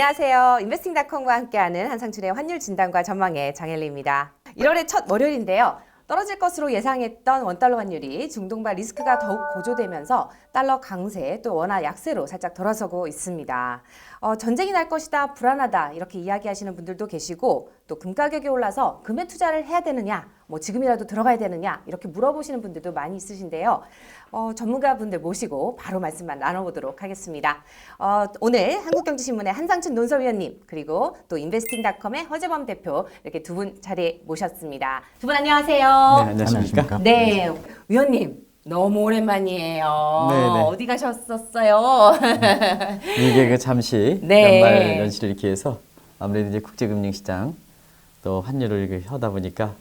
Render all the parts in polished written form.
안녕하세요. 인베스팅닷컴과 함께하는 한상춘의 환율 진단과 전망의 장엘리입니다. 1월의 첫 월요일인데요. 떨어질 것으로 예상했던 원달러 환율이 중동발 리스크가 더욱 고조되면서 달러 강세 또 원화 약세로 살짝 돌아서고 있습니다. 전쟁이 날 것이다, 불안하다 이렇게 이야기하시는 분들도 계시고 또 금 가격이 올라서 금에 투자를 해야 되느냐, 뭐 지금이라도 들어가야 되느냐 이렇게 물어보시는 분들도 많이 있으신데요. 전문가분들 모시고 바로 말씀만 나눠보도록 하겠습니다. 오늘 한국경제신문의 한상춘 논설위원님 그리고 또 인베스팅닷컴의 허재범 대표 이렇게 두 분 자리에 모셨습니다. 두 분 안녕하세요. 네, 안녕하십니까? 네, 위원님 너무 오랜만이에요. 네, 네. 어디 가셨었어요? 이게 잠시 네. 연말 연시를 이렇게 해서 아무래도 이제 국제금융시장 또 환율을 이렇게 하다 보니까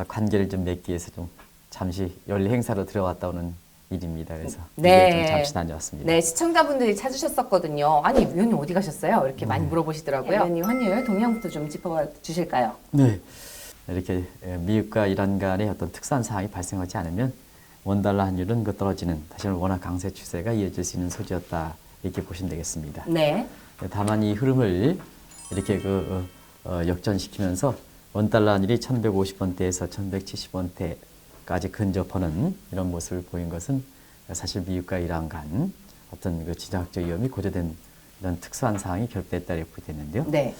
관계를 좀 맺기 위해서 좀 잠시 연례 행사로 들어갔다 오는 일입니다. 그래서 네. 좀 잠시 다녀왔습니다. 네, 시청자분들이 찾으셨었거든요. 아니, 위원님 어디 가셨어요? 이렇게 많이 물어보시더라고요. 위원님 환율 동향부터 좀 짚어 주실까요? 네. 이렇게 미국과 이란 간의 어떤 특수한 상황이 발생하지 않으면 원달러 환율은 그 떨어지는 다시 한번 원화 강세 추세가 이어질 수 있는 소지였다 이렇게 보시면 되겠습니다. 네. 다만 이 흐름을 이렇게 역전시키면서 원달러 환율이 1150원대에서 1170원대까지 근접하는 이런 모습을 보인 것은 사실 미국과 이란 간 어떤 그 지정학적 위험이 고조된 이런 특수한 상황이 결부됐다 이렇게 보이는데요. 네.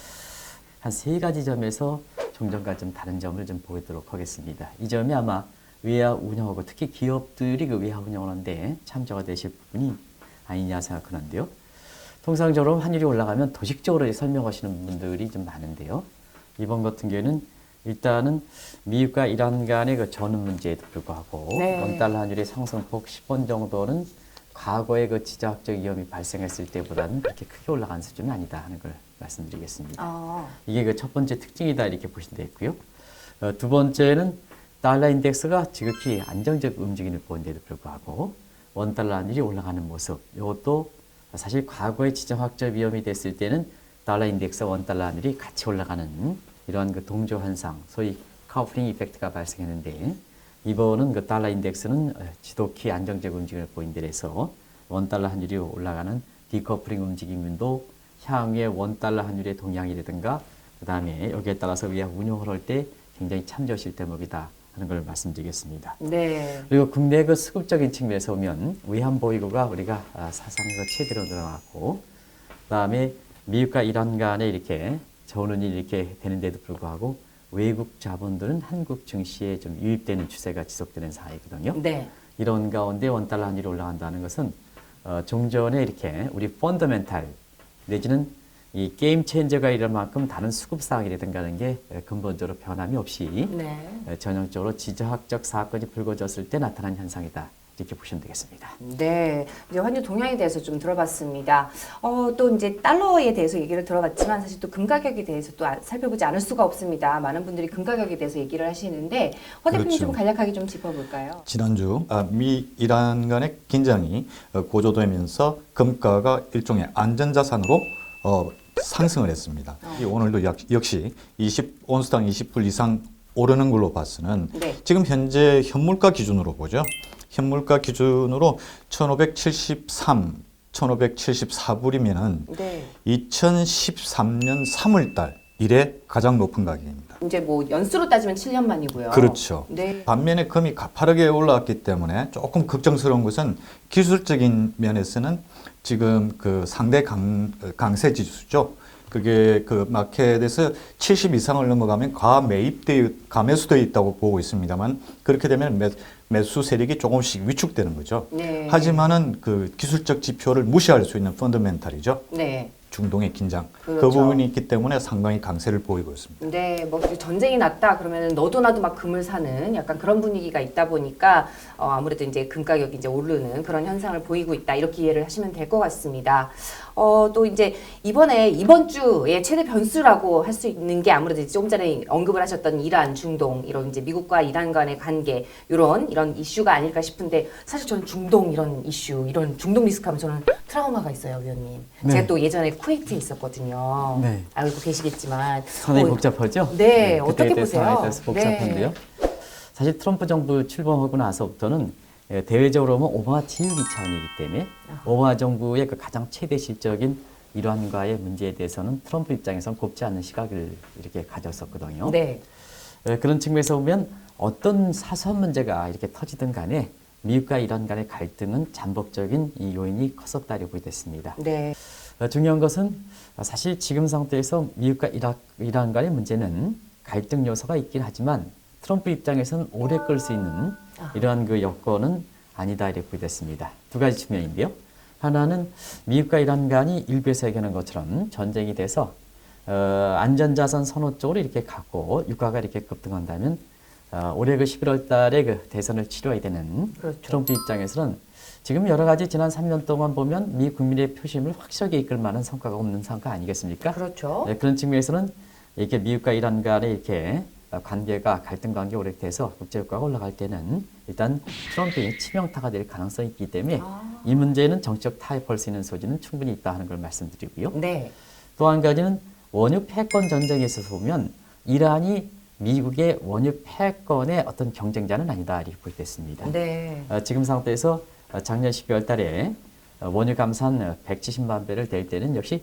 한 세 가지 점에서 종전과 좀 다른 점을 좀 보이도록 하겠습니다. 이 점이 아마 외화 운영하고 특히 기업들이 그 외화 운영을 하는데 참조가 되실 부분이 아니냐 생각하는데요. 통상적으로 환율이 올라가면 도식적으로 설명하시는 분들이 좀 많은데요. 이번 같은 경우에는 일단은 미국과 이란 간의 그 전후 문제에도 불구하고 네. 원달러 환율의 상승폭 10원 정도는 과거의 그 지정학적 위험이 발생했을 때보다는 그렇게 크게 올라간 수준은 아니다 하는 걸 말씀드리겠습니다. 이게 그 첫 번째 특징이다 이렇게 보시면 되겠고요. 두 번째는 달러 인덱스가 지극히 안정적 움직임을 보이는데도 불구하고 원달러 환율이 올라가는 모습, 이것도 사실 과거의 지정학적 위험이 됐을 때는 달러 인덱스와 원달러 환율이 같이 올라가는 이러한 그 동조 현상, 소위 카우프링 이펙트가 발생했는데 이번은 그 달러 인덱스는 지독히 안정적 움직임을 보인 데에서 원달러 환율이 올라가는 디커플링 움직임도 향후의 원달러 환율의 동향이라든가 그 다음에 여기에 따라서 외화 운용을 할 때 굉장히 참조하실 대목이다 하는 걸 말씀드리겠습니다. 네. 그리고 국내 그 수급적인 측면에서 보면 외환 보유고가 우리가 사상에서 최대로 늘어났고 그 다음에 미국과 이란 간에 이렇게 전운이 이렇게 되는데도 불구하고 외국 자본들은 한국 증시에 좀 유입되는 추세가 지속되는 상황이거든요. 네. 이런 가운데 원달러 환율이 올라간다는 것은 종전에 이렇게 우리 펀더멘탈 내지는 이 게임 체인저가 이럴 만큼 다른 수급 상황이라든가 하는 게 근본적으로 변함이 없이 네. 전형적으로 지정학적 사건이 불거졌을 때 나타난 현상이다. 이렇게 보시면 되겠습니다. 네, 이제 환율 동향에 대해서 좀 들어봤습니다. 또 이제 달러에 대해서 얘기를 들어봤지만 사실 또 금 가격에 대해서 또 살펴보지 않을 수가 없습니다. 많은 분들이 금 가격에 대해서 얘기를 하시는데 허 대표님 그렇죠. 좀 간략하게 좀 짚어볼까요? 지난주 미 이란 간의 긴장이 고조되면서 금가가 일종의 안전자산으로 상승을 했습니다. 오늘도 역시 온스당 20불 이상 오르는 걸로 봐서는 네. 지금 현재 현물가 기준으로 보죠. 현물가 기준으로 1573, 1574불이면은 네. 2013년 3월달 이래 가장 높은 가격입니다. 이제 뭐 연수로 따지면 7년 만이고요. 그렇죠. 네. 반면에 금이 가파르게 올라왔기 때문에 조금 걱정스러운 것은 기술적인 면에서는 지금 그 상대 강세 지수죠. 그게 그 마켓에서 70 이상을 넘어가면 가매수되어 있다고 보고 있습니다만 그렇게 되면 매수 세력이 조금씩 위축되는 거죠. 네. 하지만은 그 기술적 지표를 무시할 수 있는 펀더멘탈이죠. 네. 중동의 긴장. 그 그렇죠. 부분이 있기 때문에 상당히 강세를 보이고 있습니다. 네, 뭐 전쟁이 났다 그러면은 너도 나도 막 금을 사는 약간 그런 분위기가 있다 보니까 아무래도 이제 금 가격이 이제 오르는 그런 현상을 보이고 있다 이렇게 이해를 하시면 될 것 같습니다. 또 이제 이번 주에 최대 변수라고 할 수 있는 게 아무래도 이제 조금 전에 언급을 하셨던 이란, 중동 이런 이제 미국과 이란 간의 관계 이런 이슈가 아닐까 싶은데 사실 저는 중동 이런 이슈 이런 중동 리스크하면 저는 트라우마가 있어요, 위원님. 네. 제가 또 예전에 쿠웨이트에 있었거든요. 네. 알고 계시겠지만 상당히 복잡하죠? 네, 그때에 어떻게 대해서 보세요? 상당히 복잡한데요. 사실 트럼프 정부 출범하고 나서부터는 대외적으로 보면 오바마 지우기 차원이기 때문에 오바마 정부의 그 가장 최대 실적인 이란과의 문제에 대해서는 트럼프 입장에서는 곱지 않은 시각을 이렇게 가졌었거든요. 네. 그런 측면에서 보면 어떤 사소한 문제가 이렇게 터지든 간에 미국과 이란 간의 갈등은 잠복적인 이 요인이 컸었다고 보겠습니다. 네. 중요한 것은 사실 지금 상태에서 미국과 이란 간의 문제는 갈등 요소가 있긴 하지만 트럼프 입장에서는 오래 끌 수 있는 이러한 그 여건은 아니다 이렇게 보겠습니다. 두 가지 측면인데요. 하나는 미국과 이란 간이 일부에서 얘기하는 것처럼 전쟁이 돼서 안전자산 선호 쪽으로 이렇게 가고 유가가 이렇게 급등한다면 올해 그 11월 달에 그 대선을 치러야 되는 그렇죠. 트럼프 입장에서는 지금 여러 가지 지난 3년 동안 보면 미 국민의 표심을 확실하게 이끌 만한 성과가 없는 상황 아니겠습니까? 그렇죠. 그런 측면에서는 이렇게 미국과 이란 간의 이렇게 관계가 갈등 관계 오래돼서 국제유가가 올라갈 때는 일단 트럼프의 치명타가 될 가능성이 있기 때문에 이 문제는 정치적 타협할 수 있는 소지는 충분히 있다 하는 걸 말씀드리고요. 네. 또 한 가지는 원유 패권 전쟁에 있어서 보면 이란이 미국의 원유 패권의 어떤 경쟁자는 아니다 이렇게 보겠습니다. 네. 지금 상태에서 작년 12월 달에 원유 감산 170만 배를 댈 때는 역시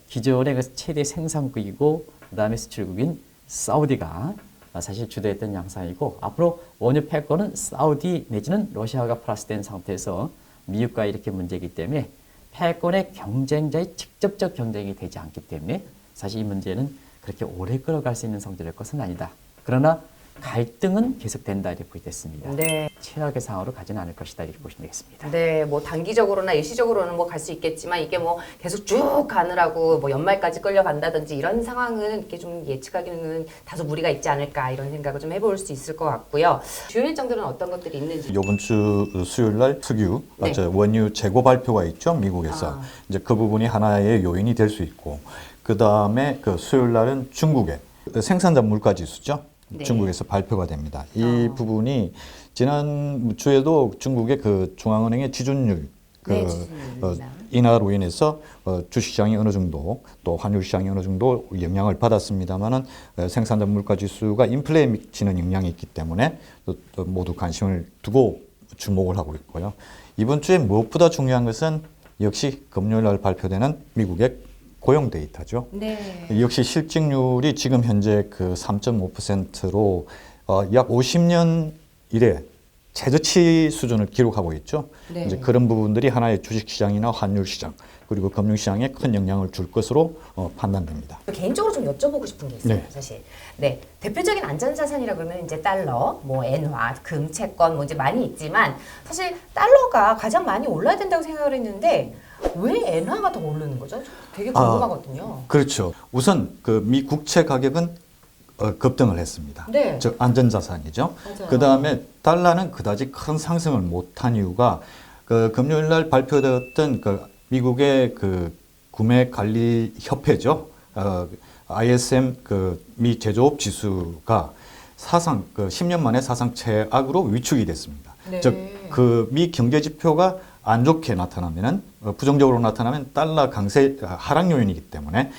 기존의 그 최대 생산국이고 그다음에 수출국인 사우디가 사실 주도했던 양상이고 앞으로 원유 패권은 사우디 내지는 러시아가 플러스된 상태에서 미국과 이렇게 문제이기 때문에 패권의 경쟁자의 직접적 경쟁이 되지 않기 때문에 사실 이 문제는 그렇게 오래 끌어갈 수 있는 성질일 것은 아니다. 그러나 갈등은 계속된다 이렇게 보겠습니다. 네. 최악의 상황으로 가지는 않을 것이다 이렇게 보시면 되겠습니다. 네, 뭐 단기적으로나 일시적으로는 뭐 갈 수 있겠지만 이게 뭐 계속 쭉 가느라고 뭐 연말까지 끌려간다든지 이런 상황은 이렇게 좀 예측하기는 다소 무리가 있지 않을까 이런 생각을 좀 해볼 수 있을 것 같고요. 주요 일정들은 어떤 것들이 있는지. 이번 주 수요일 날 석유 네. 원유 재고 발표가 있죠, 미국에서. 이제 그 부분이 하나의 요인이 될 수 있고, 그 다음에 그 수요일 날은 중국의 생산자 물가 지수죠. 네. 중국에서 발표가 됩니다. 이 부분이 지난 주에도 중국의 그 중앙은행의 지준율 네, 지준율입니다. 인하로 인해서 주식시장이 어느 정도 또 환율시장이 어느 정도 영향을 받았습니다만은 생산자 물가 지수가 인플레에 미치는 영향이 있기 때문에 또 모두 관심을 두고 주목을 하고 있고요. 이번 주에 무엇보다 중요한 것은 역시 금요일 날 발표되는 미국의 고용 데이터죠. 네. 역시 실직률이 지금 현재 그 3.5%로 약 50년 이래 최저치 수준을 기록하고 있죠. 네. 이제 그런 부분들이 하나의 주식시장이나 환율시장 그리고 금융시장에 큰 영향을 줄 것으로 판단됩니다. 개인적으로 좀 여쭤보고 싶은 게 있어요, 네. 사실. 네, 대표적인 안전자산이라 그러면 이제 달러, 뭐 엔화, 금, 채권 뭐 이제 많이 있지만 사실 달러가 가장 많이 올라야 된다고 생각을 했는데 왜 엔화가 더 오르는 거죠? 되게 궁금하거든요. 그렇죠. 우선 그 미 국채 가격은 급등을 했습니다. 네. 즉 안전자산이죠. 맞아요. 그 다음에 달러는 그다지 큰 상승을 못한 이유가 그 금요일 날 발표되었던 그 미국의 그 구매 관리 협회죠. ISM 그 미 제조업 지수가 사상 그 10년 만에 사상 최악으로 위축이 됐습니다. 네. 즉 그 미 경제 지표가 안 좋게 나타나면은 부정적으로 나타나면 달러 강세 하락 요인이기 때문에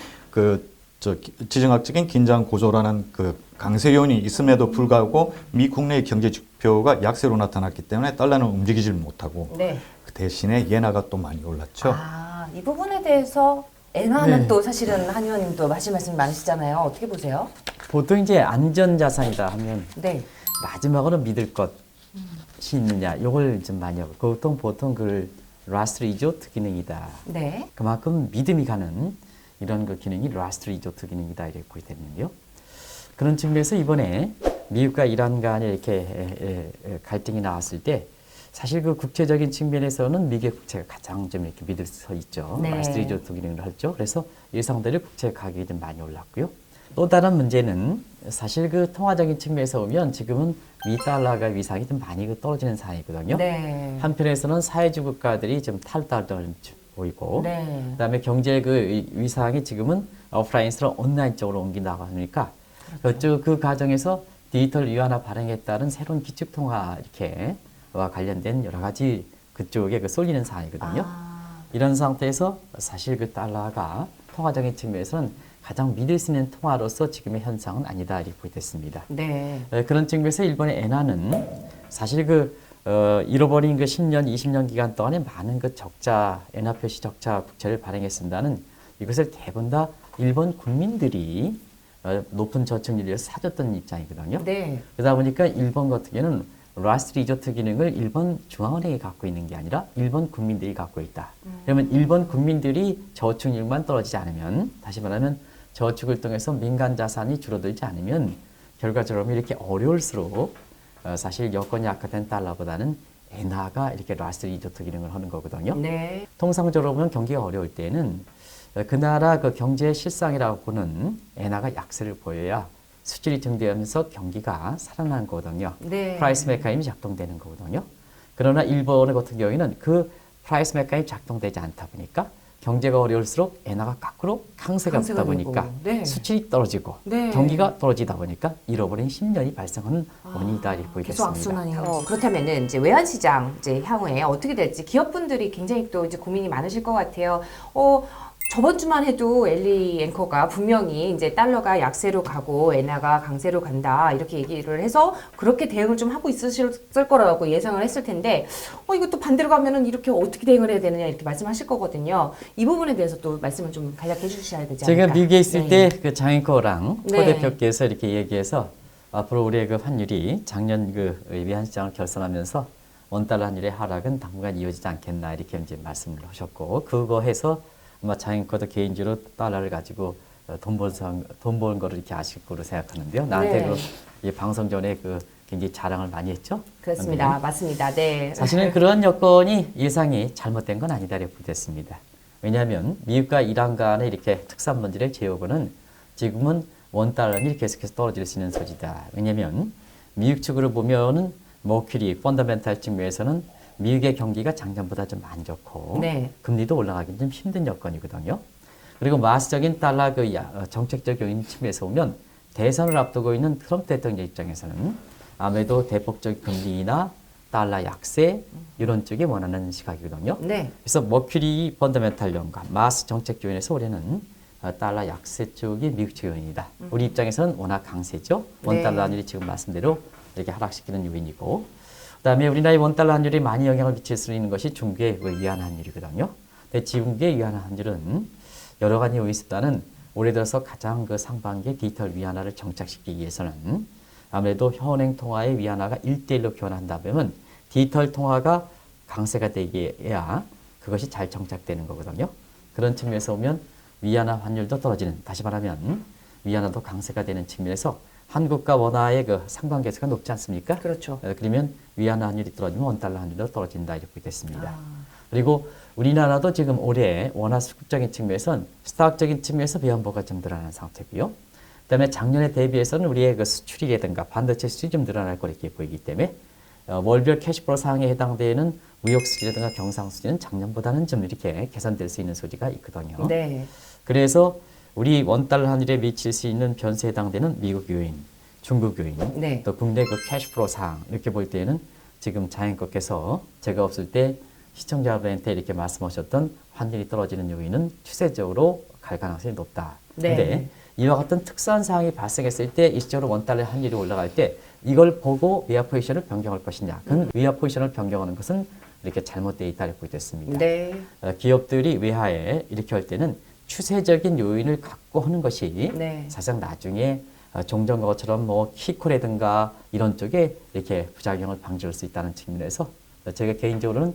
지정학적인 긴장 고조라는 그 강세 요인이 있음에도 불구하고 미 국내의 경제 지표가 약세로 나타났기 때문에 달러는 움직이질 못하고 네. 그 대신에 엔화가 또 많이 올랐죠. 아, 이 부분에 대해서 엔화는 네. 또 사실은 한 의원님도 하실 말씀 많으시잖아요. 어떻게 보세요? 보통 이제 안전자산이다 하면 네. 마지막으로 믿을 것이 있느냐 이걸 좀 많이 하고 보통 그 라스트 리조트 기능이다. 네. 그만큼 믿음이 가는 이런 그 기능이 라스트 리조트 기능이다 이렇게 보게 되는데요. 그런 측면에서 이번에 미국과 이란 간에 이렇게 갈등이 나왔을 때 사실 그 국제적인 측면에서는 미국의 국채가 가장 좀 이렇게 믿을 수 있죠. 네. 라스트 리조트 기능을 하죠. 그래서 예상대로 국채 가격이 좀 많이 올랐고요. 또 다른 문제는 사실 그 통화적인 측면에서 보면 지금은 미 달러가 위상이 좀 많이 떨어지는 상황이거든요. 네. 한편에서는 사회주 국가들이 좀 탈달을 보이고 네. 그다음에 경제 그 위상이 지금은 오프라인에서 온라인 쪽으로 옮긴다고 하니까 그 과정에서 디지털 위안화 발행에 따른 새로운 기축통화 이렇게와 관련된 여러 가지 그쪽에 그 쏠리는 상황이거든요. 아. 이런 상태에서 사실 그 달러가 통화적인 측면에서는 가장 믿을 수 있는 통화로서 지금의 현상은 아니다 이렇게 보겠습니다. 네. 그런 측면에서 일본의 엔화는 사실 그 잃어버린 그 10년, 20년 기간 동안에 많은 그 적자, 엔화 표시 적자 국채를 발행했습니다는 이것을 대부분 다 일본 국민들이 높은 저축률에서 사줬던 입장이거든요. 네. 그러다 보니까 일본 같은 경우는 라스트 리조트 기능을 일본 중앙은행이 갖고 있는 게 아니라 일본 국민들이 갖고 있다. 그러면 일본 국민들이 저축률만 떨어지지 않으면, 다시 말하면 저축을 통해서 민간 자산이 줄어들지 않으면 결과적으로 이렇게 어려울수록 사실 여건이 악화된 달러보다는 엔화가 이렇게 라스트 리조트 기능을 하는 거거든요. 네. 통상적으로 보면 경기가 어려울 때는 그 나라 그 경제 실상이라고 보는 엔화가 약세를 보여야 수출이 증대하면서 경기가 살아나는 거거든요. 네. 프라이스 메커니즘이 작동되는 거거든요. 그러나 일본 같은 경우에는 그 프라이스 메커니즘이 작동되지 않다 보니까 경제가 어려울수록 엔화가 거꾸로 강세가 붙다 보니까 네. 수출이 떨어지고 네. 경기가 떨어지다 보니까 잃어버린 10년이 발생하는 원인이다 이렇게 보게 계속 됐습니다. 악순환이. 그렇다면은 이제 외환 시장 이제 향후에 어떻게 될지 기업분들이 굉장히 또 이제 고민이 많으실 것 같아요. 저번 주만 해도 엘리 앵커가 분명히 이제 달러가 약세로 가고 엔화가 강세로 간다 이렇게 얘기를 해서 그렇게 대응을 좀 하고 있으실 거라고 예상을 했을 텐데 이것도 반대로 가면은 이렇게 어떻게 대응을 해야 되느냐 이렇게 말씀하실 거거든요. 이 부분에 대해서 또 말씀을 좀 간략해 주셔야 되지 않을까. 제가 미국에 있을 네. 때 그 장앵커랑 네. 코 대표께서 이렇게 얘기해서 앞으로 우리의 그 환율이 작년 그 외환 시장을 결산하면서 원달러 환율의 하락은 당분간 이어지지 않겠나 이렇게 이제 말씀을 하셨고 그거 해서 아마 장앵커도 개인적으로 달러를 가지고 돈 버는 거를 이렇게 아실 거로 생각하는데요. 나한테 네. 이 방송 전에 그 굉장히 자랑을 많이 했죠. 그렇습니다. 맞습니다. 네. 사실은 그러한 여건이 예상이 잘못된 건 아니다 이렇게 됐습니다. 왜냐하면 미국과 이란 간의 이렇게 특산 문제를 제어고는 지금은 원달러는 계속해서 떨어질 수 있는 소지다. 왜냐하면 미국 측으로 보면은 머큐리 펀더멘탈 측면에서는 미국의 경기가 작년보다 좀 안 좋고 네. 금리도 올라가기 좀 힘든 여건이거든요. 그리고 마스적인 달러 그 정책적 요인 측면에서 보면 대선을 앞두고 있는 트럼프 대통령 입장에서는 아무래도 대폭적 금리나 달러 약세 이런 쪽이 원하는 시각이거든요. 네. 그래서 머큐리 펀더멘탈 요인과 마스 정책 요인에서 올해는 달러 약세 쪽이 미국 측 요인이다. 우리 입장에서는 워낙 강세죠. 원달러 환율이 지금 말씀대로 이렇게 하락시키는 요인이고 그다음에 우리나라의 원달러 환율이 많이 영향을 미칠 수 있는 것이 중국의 위안 환율이거든요. 근데 중국의 위안 환율은 여러 가지 요인이 있다는 올해 들어서 가장 그 상반기에 디지털 위안화를 정착시키기 위해서는 아무래도 현행 통화의 위안화가 1대1로 교환한다 보면 디지털 통화가 강세가 되게 해야 그것이 잘 정착되는 거거든요. 그런 측면에서 보면 위안화 환율도 떨어지는, 다시 말하면 위안화도 강세가 되는 측면에서 한국과 원화의 그 상관계수가 높지 않습니까? 그렇죠. 그러면 위안화 환율이 떨어지면 원달러 환율도 떨어진다 이렇게 됐습니다. 그리고 우리나라도 지금 올해 원화 수급적인 측면에서는 수학적인 측면에서 배환보가 좀 늘어나는 상태고요. 그다음에 작년에 대비해서는 우리의 그 수출이라든가 반도체 수출이 좀 늘어날 거 이렇게 보이기 때문에 월별 캐시플로 상황에 해당되는 무역 수지라든가 경상 수지는 작년보다는 좀 이렇게 개선될 수 있는 소지가 있거든요. 네. 그래서 우리 원달러 환율에 미칠 수 있는 변수에 해당되는 미국 요인, 중국 요인, 네. 또 국내 그 캐시플로 상황 이렇게 볼 때는 지금 장앵커께서 제가 없을 때 시청자분한테 이렇게 말씀하셨던 환율이 떨어지는 요인은 추세적으로 갈 가능성이 높다. 네. 근데 이와 같은 특수한 상황이 발생했을 때 일시적으로 원달러 환율이 올라갈 때 이걸 보고 외화 포지션을 변경할 것이냐. 그건 외화 포지션을 변경하는 것은 이렇게 잘못되어 있다 이렇게 됐습니다. 네. 기업들이 외화에 이렇게 할 때는 추세적인 요인을 갖고 하는 것이 네. 사실상 나중에 종전과 것처럼 뭐 키코라든가 이런 쪽에 이렇게 부작용을 방지할 수 있다는 측면에서 제가 개인적으로는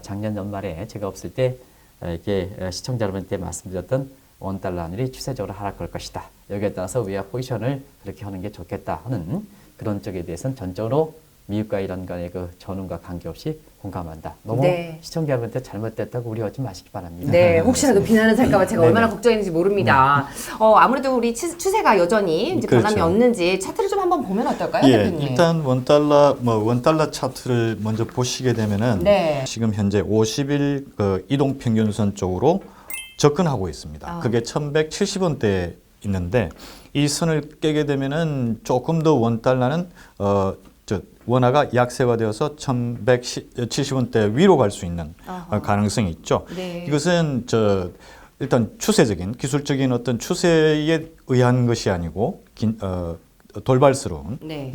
작년 연말에 제가 없을 때 이렇게 시청자 여러분한테 말씀드렸던 원달러 환율이 추세적으로 하락할 것이다. 여기에 따라서 외화 포지션을 그렇게 하는 게 좋겠다 하는 그런 쪽에 대해서는 전적으로 미국과 이란 간의 그 전운과 관계없이 공감한다. 너무 네. 시청자 여러분한테 잘못됐다고 우려하지 마시기 바랍니다. 네, 혹시라도 비난을 살까봐 제가 네네. 얼마나 걱정했는지 모릅니다. 아무래도 우리 추세가 여전히 이제 변함이 그렇죠. 없는지 차트를 좀 한번 보면 어떨까요, 예, 대표님? 일단 원달러 차트를 먼저 보시게 되면은 네. 지금 현재 50일 그 이동 평균선 쪽으로 접근하고 있습니다. 그게 1,170원대에 있는데 이 선을 깨게 되면은 조금 더 원달러는 원화가 약세화되어서 1,170원대 위로 갈 수 있는 가능성이 있죠. 네. 이것은 일단 추세적인 기술적인 어떤 추세에 의한 것이 아니고 돌발스러운 네.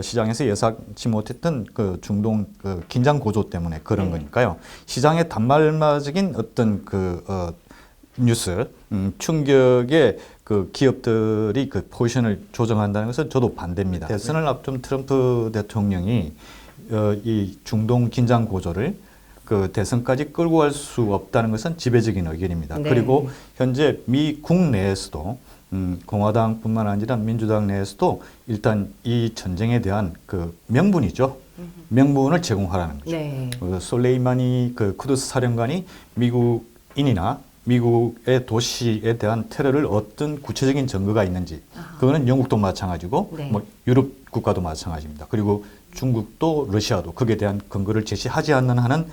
시장에서 예상치 못했던 그 중동 그 긴장 고조 때문에 그런 네. 거니까요. 시장의 단말마적인 어떤 뉴스 충격에 그 기업들이 그 포지션을 조정한다는 것은 저도 반대입니다. 대선을 앞둔 트럼프 대통령이 이 중동 긴장 고조를 그 대선까지 끌고 갈 수 없다는 것은 지배적인 의견입니다. 네. 그리고 현재 미국 내에서도 공화당뿐만 아니라 민주당 내에서도 일단 이 전쟁에 대한 그 명분이죠. 명분을 제공하라는 거죠. 네. 솔레이마니 그 쿠드스 사령관이 미국인이나 미국의 도시에 대한 테러를 어떤 구체적인 증거가 있는지 그거는 영국도 마찬가지고 네. 뭐 유럽 국가도 마찬가지입니다. 그리고 중국도 러시아도 그에 대한 근거를 제시하지 않는 한은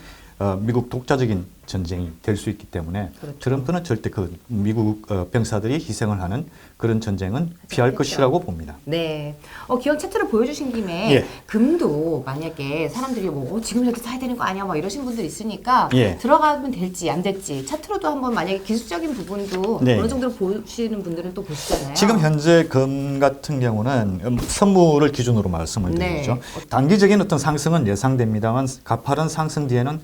미국 독자적인 전쟁이 될 수 있기 때문에 그렇죠. 트럼프는 절대 그 미국 병사들이 희생을 하는 그런 전쟁은 피할 그렇죠. 것이라고 봅니다. 네. 기왕 차트를 보여주신 김에 예. 금도 만약에 사람들이 뭐 지금 이렇게 사야 되는 거 아니야 뭐 이러신 분들 있으니까 예. 들어가면 될지 안 될지 차트로도 한번 만약에 기술적인 부분도 네. 어느 정도 보시는 분들은 또 보시잖아요. 지금 현재 금 같은 경우는 선물을 기준으로 말씀을 드리죠. 네. 단기적인 어떤 상승은 예상됩니다만 가파른 상승 뒤에는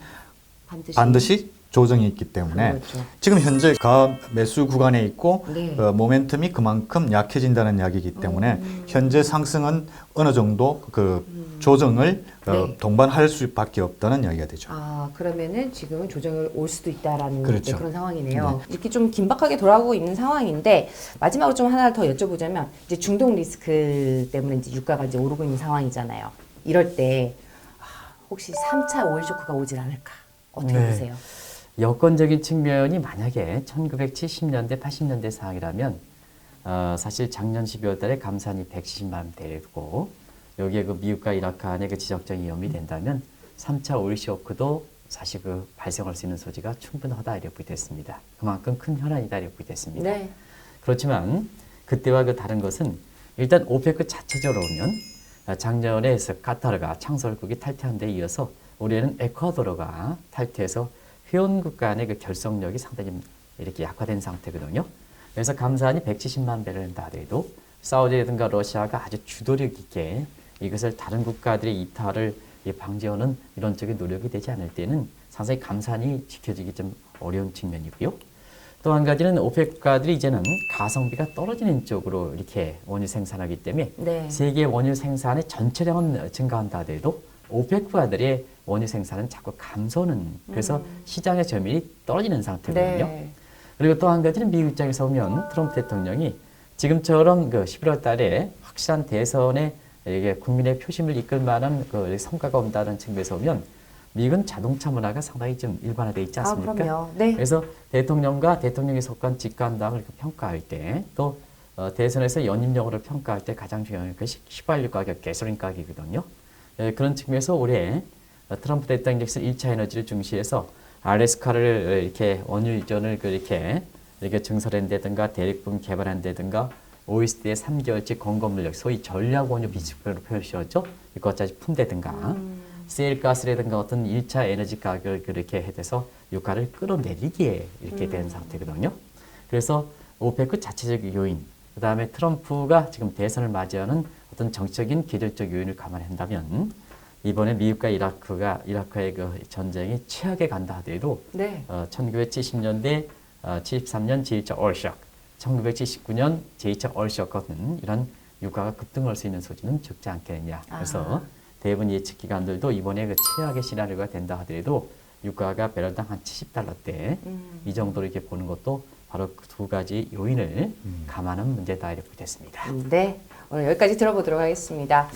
반드시 조정이 있기 때문에 그렇죠. 지금 현재 가 매수 구간에 있고 네. 모멘텀이 그만큼 약해진다는 이야기이기 때문에 현재 상승은 어느 정도 그 조정을 네. 동반할 수밖에 없다는 이야기가 되죠. 그러면은 지금은 조정을 올 수도 있다라는 그렇죠. 그런 상황이네요. 이렇게 좀 긴박하게 돌아가고 있는 상황인데 마지막으로 좀 하나 더 여쭤보자면 이제 중동 리스크 때문에 이제 유가가 이제 오르고 있는 상황이잖아요. 이럴 때 혹시 3차 오일 쇼크가 오질 않을까? 어떻게 네. 보세요? 여건적인 측면이 만약에 1970년대, 80년대 상황이라면 사실 작년 12월 달에 감산이 170만 대고 여기에 그 미국과 이라크 간의 그 지적적 위험이 된다면 3차 오일 쇼크도 사실 그 발생할 수 있는 소지가 충분하다 이렇게 됐습니다. 그만큼 큰 현안이다 이렇게 됐습니다. 네. 그렇지만 그때와 그 다른 것은 일단 오페크 자체적으로 보면 작년에 카타르가 창설국이 탈퇴한 데 이어서 올해는 에콰도르가 탈퇴해서 회원국 간의 그 결속력이 상당히 이렇게 약화된 상태거든요. 그래서 감산이 170만 배를 한다 하더라도 사우디라든가 러시아가 아주 주도력 있게 이것을 다른 국가들의 이탈을 방지하는 이런 쪽의 노력이 되지 않을 때는 상당히 감산이 지켜지기 좀 어려운 측면이고요. 또 한 가지는 오펙 국가들이 이제는 가성비가 떨어지는 쪽으로 이렇게 원유 생산하기 때문에 네. 세계 원유 생산의 전체량은 증가한다 하더라도 오펙 국가들의 원유 생산은 자꾸 감소는 그래서 시장의 점유율이 떨어지는 상태거든요. 네. 그리고 또 한 가지는 미국 입장에서 보면 트럼프 대통령이 지금처럼 그 11월 달에 확실한 대선에 이게 국민의 표심을 이끌 만한 그 성과가 온다는 측면에서 보면 미국은 자동차 문화가 상당히 좀 일반화되어 있지 않습니까? 그럼요. 네. 그래서 대통령과 대통령에 속한 직관당을 평가할 때 또 대선에서 연임력으로 평가할 때 가장 중요한 것이 휘발유 가격, 가솔린 가격이거든요. 그런 측면에서 올해 트럼프 대통령께서 1차 에너지를 중시해서 알래스카를 이렇게 원유 이전을 이렇게 증설한다든가 대륙분 개발한다든가 OECD의 3개월치 공급물력, 소위 전략 원유 비축분으로 표시하죠. 이것까지 푼다든가 세일가스라든가 어떤 1차 에너지 가격을 그렇게 해서 유가를 끌어내리기에 이렇게 된 상태거든요. 그래서 오페크 자체적 요인, 그 다음에 트럼프가 지금 대선을 맞이하는 어떤 정치적인 계절적 요인을 감안한다면 이번에 미국과 이라크의 그 전쟁이 최악에 간다 하더라도 네. 1970년대 73년 제2차 얼쇼크, 1979년 제2차 얼쇼크 같은 이런 유가가 급등할 수 있는 소지는 적지 않겠느냐. 그래서 대부분 예측 기관들도 이번에 그 최악의 시나리오가 된다 하더라도 유가가 배럴당 한 70달러대 이 정도로 이렇게 보는 것도 바로 그 두 가지 요인을 감안한 문제다 이렇게 됐습니다. 네. 오늘 여기까지 들어보도록 하겠습니다.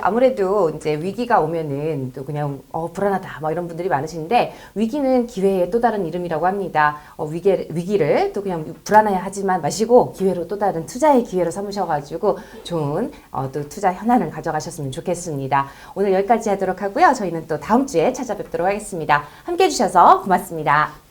아무래도 이제 위기가 오면은 또 그냥 불안하다 뭐 이런 분들이 많으신데 위기는 기회의 또 다른 이름이라고 합니다. 위기를 또 그냥 불안해 하지만 마시고 기회로 또 다른 투자의 기회로 삼으셔가지고 좋은 또 투자 현안을 가져가셨으면 좋겠습니다. 오늘 여기까지 하도록 하고요. 저희는 또 다음 주에 찾아뵙도록 하겠습니다. 함께 해주셔서 고맙습니다.